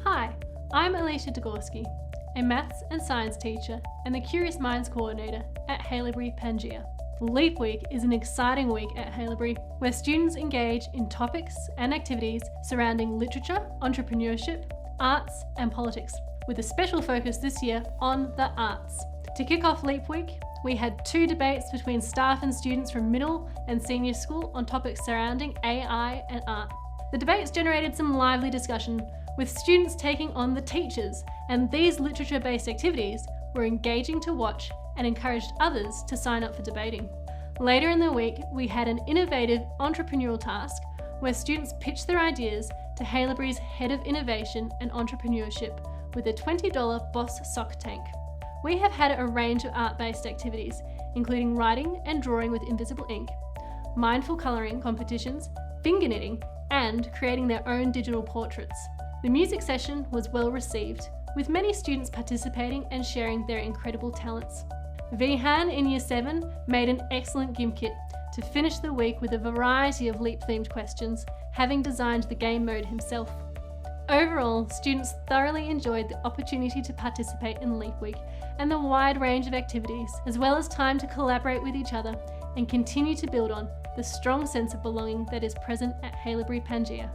Hi, I'm Alicia Degorski, a Maths and Science teacher and the Curious Minds Coordinator at Haileybury Pangea. LEAP Week is an exciting week at Haileybury where students engage in topics and activities surrounding literature, entrepreneurship, arts and politics, with a special focus this year on the arts. To kick off LEAP Week, we had 2 debates between staff and students from middle and senior school on topics surrounding AI and art. The debates generated some lively discussion, with students taking on the teachers, and these literature-based activities were engaging to watch and encouraged others to sign up for debating. Later in the week, we had an innovative entrepreneurial task where students pitched their ideas to Haileybury's Head of Innovation and Entrepreneurship with a $20 Boss sock tank. We have had a range of art-based activities, including writing and drawing with invisible ink, mindful colouring competitions, finger knitting, and creating their own digital portraits. The music session was well received, with many students participating and sharing their incredible talents. Vihaan in Year 7 made an excellent GIMKIT to finish the week with a variety of LEAP-themed questions, having designed the game mode himself. Overall, students thoroughly enjoyed the opportunity to participate in LEAP Week and the wide range of activities, as well as time to collaborate with each other and continue to build on the strong sense of belonging that is present at Haileybury Pangea.